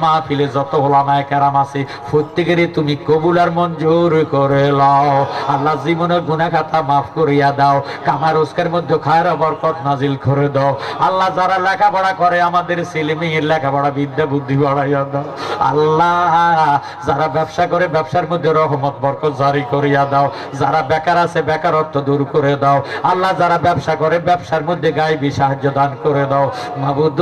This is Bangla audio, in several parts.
মাহফিলে যত ওলামায়ে কেরাম আছে প্রত্যেকেরই তুমি কবুল আর মঞ্জুর করে লও। আল্লাহ জীবনের গুনাহ খাতা মাফ করিয়া দাও, কামার রোজগারের মধ্যে খায়ের বরকত নাজিল করে দাও। আল্লাহ যারা লেখাপড়া করে আমাদের ছেলে মেয়ের লেখাপড়া বিদ্যা বুদ্ধি বাড়াইয়া দাও। আল্লাহ যারা ব্যবসা করে ব্যবসার মধ্যে রহমত বরকত জারি করিয়া দাও। যারা বেকার আছে বেকারত্ব দূর করে দাও। আল্লাহ যারা ব্যবসা করে ব্যবসার মধ্যে গায়েবী সাহায্য দান করে দাও। মাবুদ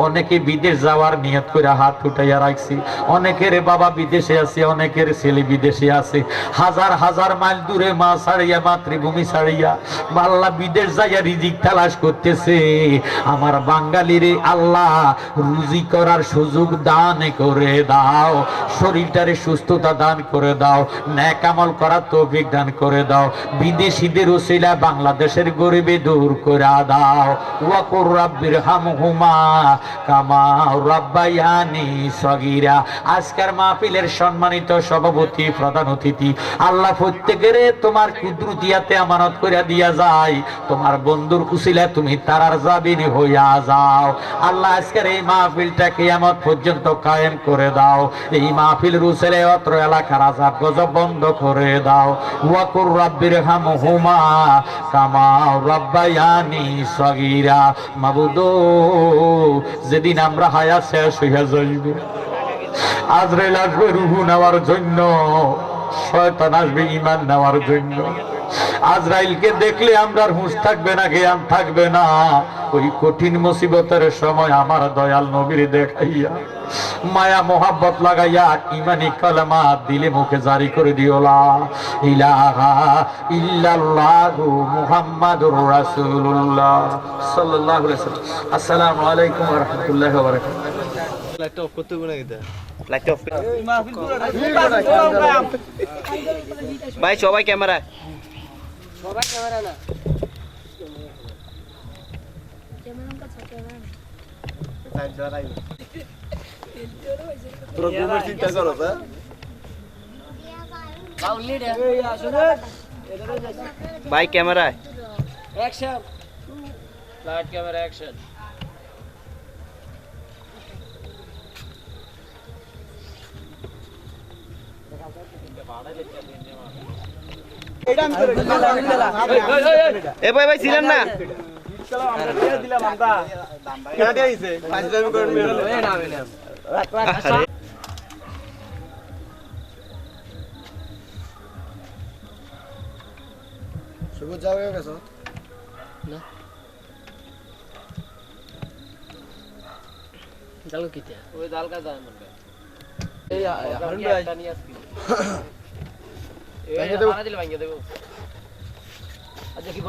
অনেকে বিদেশ যাওয়ার নিয়ত করে হাত উঠাইয়া রাখছি, অনেকের বাবা বিদেশে আছে, অনেকের ছেলে বিদেশে আছে, হাজার হাজার মাইল দূরে মা ছাড়িয়া মাতৃভূমি ছাড়িয়া আল্লাহ বিদেশ যাইয়া রিজিক তালাশ করতেছে। আমার বাঙালিরে আল্লাহ রুজি করার সুযোগ দান করে দাও, শরীরটারে সুস্থতা দান করে দাও, নেক আমল করার তৌফিক দান করে দাও। বিদেশিদের ওসিলা বাংলাদেশের গরিবি দূর করে দাও। ওয়াকুর রাব্বির হামহুমা কামা রাব্বায়ানি সগীরা। আজকের মাহফিলের সম্মানিত সভাপতি প্রধান অতিথি আল্লাহ প্রত্যেকের তোমার কুদরতিয়াতে আমানত করে দিয়া যায়। তোমার বন্ধুর উসিলায় তুমি তারার জাবিন হইয়া যাও। আল্লাহ আজকের এই মাহফিলটা কিয়ামত পর্যন্ত কায়েম করে দাও। এই মাহফিলের উসিলায় অত্র এলাকার আযাব গজব বন্ধ করে দাও। ওয়াকুর রাব্বির হামহুমা কামা রাব্বায়ানি সগীরা। মাবুদ যেদিন আমরা হায়াত শেষ হইয়া যাইব, আজরাইল আসবে রূহ নেওয়ার জন্য, শয়তান আসবে ঈমান নেওয়ার জন্য। আজরাইলকে দেখলে আমরা হুঁশ থাকবে না, জ্ঞান থাকবে না। ওই কঠিন মুসিবতের সময় আমার দয়াল নবীর দেখাইয়া মায়া মোহাব্বত লাগাইয়া ঈমানি কালেমা দিলে মুখে জারি করে দিও লা ইলাহা ইল্লাল্লাহু মুহাম্মাদুর রাসূলুল্লাহ সাল্লাল্লাহু আলাইহি ওয়াসাল্লাম। আসসালামু আলাইকুম ওয়া রাহমাতুল্লাহি ওয়া বারাকাতুহু। লাইট অফ করতে হবে না এটা, লাইট অফ করে ভাই সবাই ক্যামেরা, সবাই ক্যামেরা না প্রোগ্রামের চিন্তা করো তা ভাই camera action, light camera action. এ ভাই ভাই ছিলেন না সুগত যাও গেছো না জালো কিতে ওই দালকা যায় মনে এই হারুন ভাই একটা নিয়ে আসবি। ভাঙিয়ে দেবো। ভাঙিয়ে দেবো। আচ্ছা কি